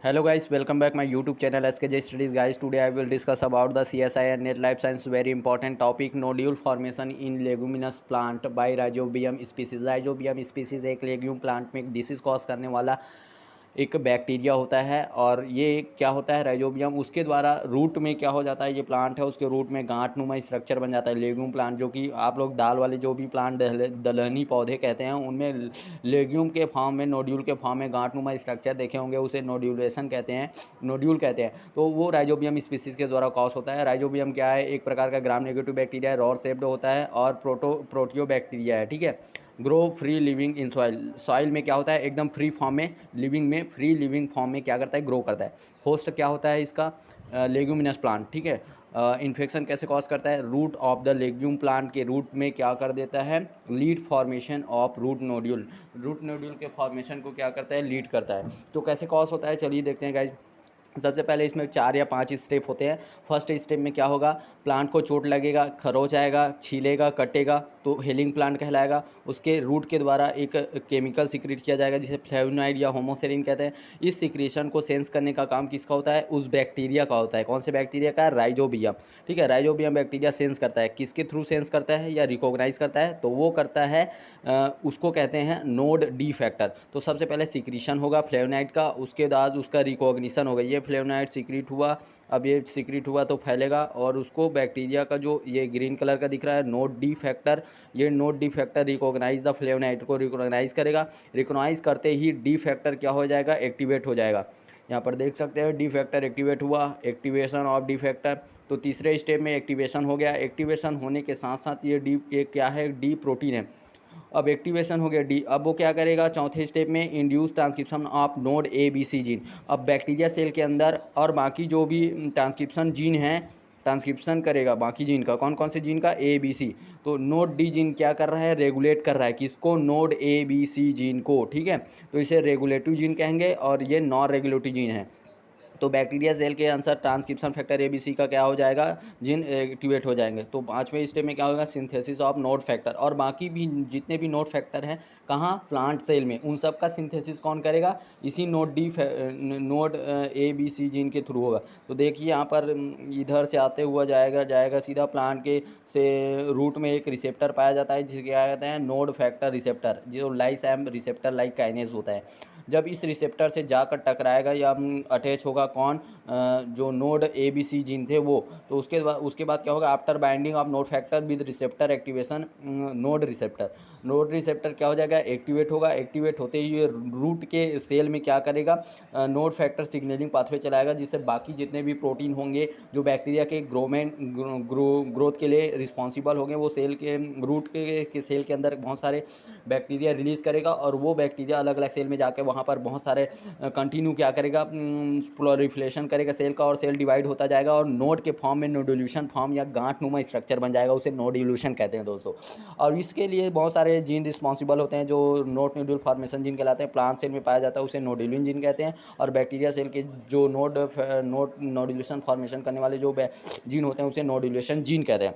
Hello guys, welcome back my YouTube channel SKJ Studies guys. Today I will discuss about the CSI and Net Life Science very important topic nodule formation in leguminous plant by Rhizobium species. Rhizobium species एक legume plant में disease cause करने वाला एक bacteria होता है और ये क्या होता है राइजोबियम उसके द्वारा रूट में क्या हो जाता है, ये प्लांट है उसके रूट में गांठ नुमा स्ट्रक्चर बन जाता है लेग्यूम प्लांट, जो कि आप लोग दाल वाले जो भी प्लांट दलहनी पौधे कहते हैं उनमें लेग्यूम के फॉर्म में नोड्यूल के फॉर्म में गांठ नुमा स्ट्रक्चर देखे होंगे, उसे नोड्यूलेशन कहते हैं, नोड्यूल कहते हैं। तो वो राइजोबियम स्पीसीज के द्वारा कॉज होता है। राइजोबियम क्या है, एक प्रकार का ग्राम नेगेटिव बैक्टीरिया है, रॉड शेप्ड होता है और प्रोटियो बैक्टीरिया है। ठीक है। Grow free living in soil में क्या होता है, एकदम फ्री फॉर्म में लिविंग में फ्री लिविंग फॉर्म में क्या करता है, ग्रो करता है। होस्ट क्या होता है इसका, लेग्यूमिनस प्लांट। ठीक है। इन्फेक्शन कैसे कॉज करता है, root of the legume plant के रूट में क्या कर देता है, lead formation of root nodule, root nodule के फॉर्मेशन को क्या करता है, लीड करता है। तो कैसे कॉज होता है, चलिए देखते हैं गाइज। सबसे पहले इसमें 4 या 5 स्टेप होते हैं। फर्स्ट स्टेप में क्या होगा, प्लांट को चोट लगेगा, खरोच आएगा, छीलेगा, कटेगा तो हेलिंग प्लांट कहलाएगा। उसके रूट के द्वारा एक केमिकल सिक्रीट किया जाएगा जिसे फ्लेवोनॉइड या होमोसेरिन कहते हैं। इस सिक्रीशन को सेंस करने का काम किसका होता है, उस बैक्टीरिया का होता है। कौन से बैक्टीरिया का, राइजोबियम। ठीक है। राइजोबियम बैक्टीरिया सेंस करता है, किसके थ्रू सेंस करता है या रिकॉग्नाइज करता है, तो वो करता है उसको कहते हैं नोड डी फैक्टर। तो सबसे पहले सिक्रीशन होगा फ्लेवोनॉइड का, उसके बाद उसका रिकॉग्निशन होगा। ये फ्लेवोनॉइड सीक्रेट हुआ, अब ये सीक्रेट हुआ तो फैलेगा और उसको बैक्टीरिया का जो ये ग्रीन कलर का दिख रहा है नोड डी फैक्टर, ये nod D factor recognize the flavonoid को रिकॉग्नाइज करेगा। रिकॉग्नाइज करते ही डी फैक्टर क्या हो जाएगा, एक्टिवेट हो जाएगा। यहाँ पर देख सकते हैं डी फैक्टर एक्टिवेट हुआ, एक्टिवेशन ऑफ डी फैक्टर। तो तीसरे स्टेप में एक्टिवेशन हो गया। एक्टिवेशन होने के साथ साथ ये क्या है, डी प्रोटीन है। अब एक्टिवेशन हो गया डी, अब वो क्या करेगा, चौथे स्टेप में induce transcription of nod A B C gene. अब बैक्टीरिया सेल के अंदर और बाकी जो भी ट्रांसक्रिप्शन जीन है, ट्रांसक्रिप्शन करेगा बाकी जीन का, कौन कौन से जीन का, ए बी सी। तो नोड डी जीन क्या कर रहा है, रेगुलेट कर रहा है किसको, nod A B C gene को। ठीक है। तो इसे रेगुलेटिव जीन कहेंगे और ये नॉन रेगुलेटिव जीन है। तो बैक्टीरिया सेल के answer transcription factor A B C का क्या हो जाएगा, जिन एक्टिवेट हो जाएंगे। तो 5वें स्टेप में क्या होगा, सिंथेसिस ऑफ नोड फैक्टर। और बाकी भी जितने भी नोड फैक्टर हैं कहाँ, प्लांट सेल में, उन सब का सिंथेसिस कौन करेगा, इसी nod A B C gene के थ्रू होगा। तो देखिए यहाँ पर इधर से आते हुआ जाएगा जाएगा सीधा प्लांट के से रूट में एक रिसेप्टर पाया जाता है जिसे क्या कहते हैं, नोड फैक्टर रिसेप्टर, जो लाइसैम रिसेप्टर लाइक काइनेज होता है। जब इस रिसेप्टर से जाकर टकराएगा या अटैच होगा कौन, जो nod A B C gene थे वो, तो उसके बाद क्या होगा, after binding of nod factor with receptor activation, nod receptor क्या हो जाएगा, एक्टिवेट होगा। एक्टिवेट होते ही ये रूट के सेल में क्या करेगा, नोड फैक्टर सिग्नलिंग पाथवे चलाएगा जिससे बाकी जितने भी प्रोटीन होंगे जो बैक्टीरिया के ग्रोथ के लिए रिस्पॉन्सिबल होंगे वो सेल के रूट के सेल के अंदर बहुत सारे बैक्टीरिया रिलीज़ करेगा और वो बैक्टीरिया अलग अलग सेल में जाकर वहाँ पर बहुत सारे कंटिन्यू क्या करेगा, प्लोरिफिलेशन करेगा सेल का और सेल डिवाइड होता जाएगा और नोड के फॉर्म में नोडुल्यूशन फॉर्म या गांठ नुमा स्ट्रक्चर बन जाएगा, उसे नोडुल्यूशन कहते हैं दोस्तों। और इसके लिए बहुत सारे जीन रिस्पॉन्सिबल होते हैं जो नोड नोड्यूल फॉर्मेशन जीन कहलाते हैं। प्लांट सेल में पाया जाता है उसे नोडुलिन जीन कहते हैं और बैक्टीरिया सेल के जो नोडुलेशन फॉर्मेशन करने वाले जो जीन होते हैं उसे नोडुलेशन जीन कहते हैं।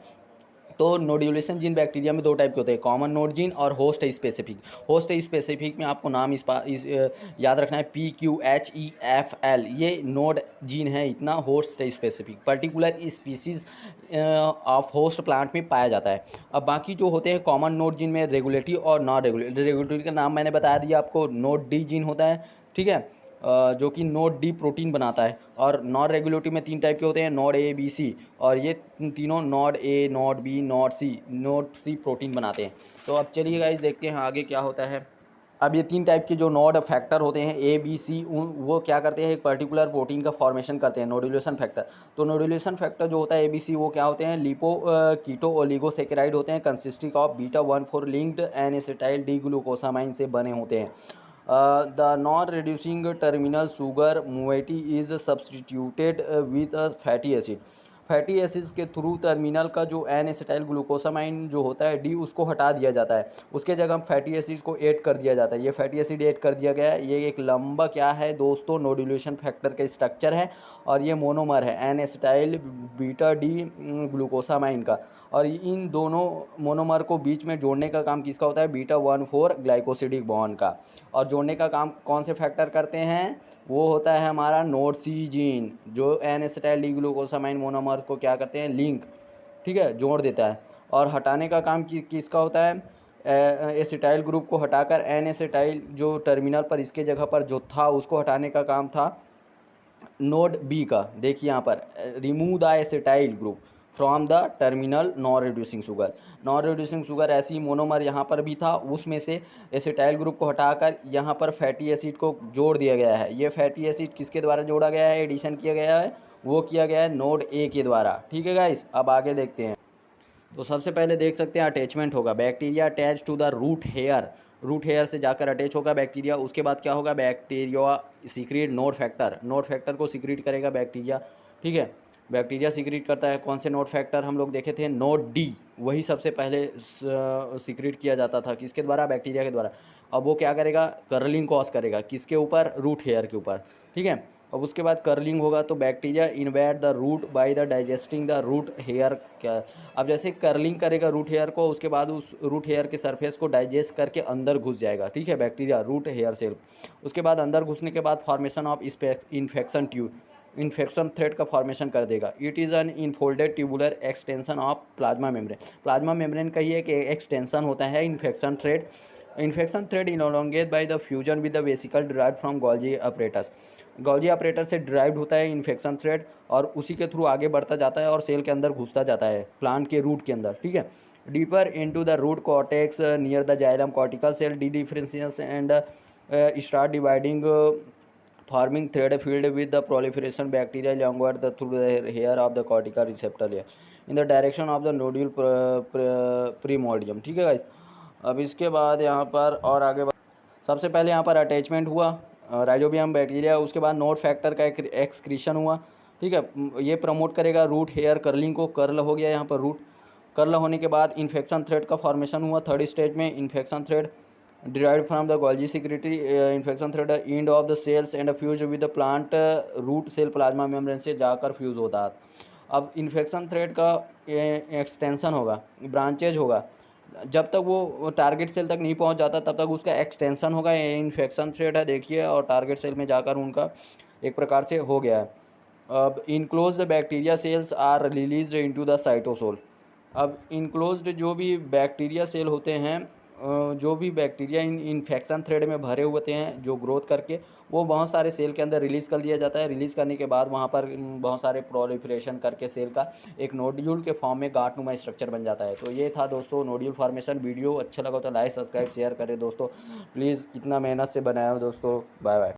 तो नोड्यूलेशन जीन बैक्टीरिया में 2 टाइप के होते हैं, कॉमन नोड जीन और होस्ट स्पेसिफिक। होस्ट स्पेसिफिक में आपको नाम याद रखना है PQHEFL, ये नोड जीन है इतना। Host specific particular species of host plant में पाया जाता है। अब बाकी जो होते हैं कॉमन नोड जीन में रेगुलेटरी और नॉन रेगुलेटरी। रेगुलेटरी का नाम मैंने बता दिया आपको, नोड डी जीन होता है। ठीक है। जो कि नोड डी प्रोटीन बनाता है। और नॉन रेगुलेटरी में 3 टाइप के होते हैं, नोड ए बी सी, और ये तीनों nod A nod B nod C protein बनाते हैं। तो अब चलिए गाइस देखते हैं आगे क्या होता है। अब ये 3 टाइप के जो नोड फैक्टर होते हैं ए बी सी, वो क्या करते हैं, एक पर्टिकुलर प्रोटीन का फॉर्मेशन करते हैं, नोडुलेशन फैक्टर। तो नोडुलेशन फैक्टर जो होता है ए बी सी, वो क्या होते हैं, लिपो कीटो ओलिगोसेकेराइड होते हैं, consisting of beta 1,4 linked N acetyl D glucosamine से बने होते हैं। The non-reducing terminal sugar moiety is substituted with a fatty acid। Fatty acids के थ्रू टर्मिनल का जो एन एसिटाइल ग्लूकोसामाइन जो होता है डी, उसको हटा दिया जाता है, उसके जगह हम फैटी एसिड्स को ऐड कर दिया जाता है। ये फैटी एसिड ऐड कर दिया गया है। ये एक लंबा क्या है दोस्तों, नोडुलेशन फैक्टर का स्ट्रक्चर है और ये मोनोमर है N acetyl beta D glucosamine का। और इन दोनों मोनोमर को बीच में जोड़ने का काम किसका होता है, बीटा 1,4 ग्लाइकोसिडिक बॉन्ड का। और जोड़ने का काम कौन से फैक्टर करते हैं, वो होता है हमारा नोड सी जीन, जो N acetyl D glucosamine monomers को क्या करते हैं, लिंक, ठीक है, जोड़ देता है। और हटाने का काम किसका होता है, एसिटाइल ग्रुप को हटाकर एन एसिटाइल जो टर्मिनल पर इसके जगह पर जो था उसको हटाने का काम था नोड बी का। देखिए यहाँ पर remove the acetyl group from the terminal non reducing sugar. Non reducing sugar ऐसी मोनोमर यहाँ पर भी था, उसमें से एसिटाइल ग्रुप को हटाकर यहाँ पर फैटी एसिड को जोड़ दिया गया है। ये फैटी एसिड किसके द्वारा जोड़ा गया है, एडिशन किया गया है, वो किया गया है नोड ए के द्वारा। ठीक है गाइस, अब आगे देखते हैं। तो सबसे पहले देख सकते हैं अटैचमेंट होगा, bacteria attach to the root hair, root hair से जाकर अटैच होगा बैक्टीरिया। उसके बाद क्या होगा, bacteria secrete nod factor, nod factor को सीक्रेट करेगा बैक्टीरिया। ठीक है, बैक्टीरिया सीक्रेट करता है कौन से नोड फैक्टर, हम लोग देखे थे नोड डी, वही सबसे पहले सीक्रेट किया जाता था, किसके द्वारा, बैक्टीरिया के द्वारा। अब वो क्या करेगा, कर्लिंग कॉज करेगा, किसके ऊपर, रूट हेयर के ऊपर। ठीक है, अब उसके बाद कर्लिंग होगा तो bacteria invade the root by the digesting the root hair. क्या, अब जैसे कर्लिंग करेगा रूट हेयर को, उसके बाद उस रूट हेयर के सरफेस को डाइजेस्ट करके अंदर घुस जाएगा। ठीक है, बैक्टीरिया रूट हेयर सेल। उसके बाद अंदर घुसने के बाद formation of infection tube, infection thread का फॉर्मेशन कर देगा। It is an infolded tubular extension of plasma membrane. Plasma membrane का ही एक एक्सटेंशन होता है infection thread. Infection thread elongate by the fusion with the vesicle derived from Golgi apparatus. Golgi apparatus से derived होता है इन्फेक्शन थ्रेड, और उसी के थ्रू आगे बढ़ता जाता है और सेल के अंदर घुसता जाता है, प्लांट के रूट के अंदर। ठीक है, deeper into the root cortex near the xylem cortical cell dedifferentiation and start dividing forming thread filled with the proliferation bacteria longer through the hair of the cortical receptor layer in the direction of the nodule primordium। ठीक है guys, अब इसके बाद यहाँ पर और आगे सबसे पहले यहाँ पर अटैचमेंट हुआ राइजोबियम बैक्टीरिया, उसके बाद नोड फैक्टर का एक एक्सक्रीशन हुआ। ठीक है, ये प्रमोट करेगा रूट हेयर कर्लिंग को, कर्ल हो गया यहाँ पर रूट, कर्ल होने के बाद इन्फेक्शन थ्रेड का फॉर्मेशन हुआ थर्ड स्टेज में। Infection thread derived from the Golgi secretory infection thread end of the cells and fused with the plant root cell plasma membrane से जाकर फ्यूज़ होता है। अब इन्फेक्शन थ्रेड का एक्सटेंशन होगा, ब्रांचेज होगा, जब तक वो टारगेट सेल तक नहीं पहुंच जाता तब तक उसका एक्सटेंशन होगा। ये इन्फेक्शन थ्रेड है देखिए, और टारगेट सेल में जाकर उनका एक प्रकार से हो गया है। अब enclose the bacteria cells are release into the cytosol. अब इनक्लोज्ड जो भी बैक्टीरिया सेल होते हैं, जो भी बैक्टीरिया इन इन्फेक्शन थ्रेड में भरे होते हैं जो ग्रोथ करके, वो बहुत सारे सेल के अंदर रिलीज़ कर दिया जाता है। रिलीज़ करने के बाद वहाँ पर बहुत सारे प्रोलिफरेशन करके सेल का एक नोड्यूल के फॉर्म में गांठनुमा स्ट्रक्चर बन जाता है। तो ये था दोस्तों नोड्यूल फॉर्मेशन। वीडियो अच्छा लगा तो लाइक सब्सक्राइब शेयर करें दोस्तों, प्लीज़, इतना मेहनत से बनाया हो दोस्तों। Bye bye.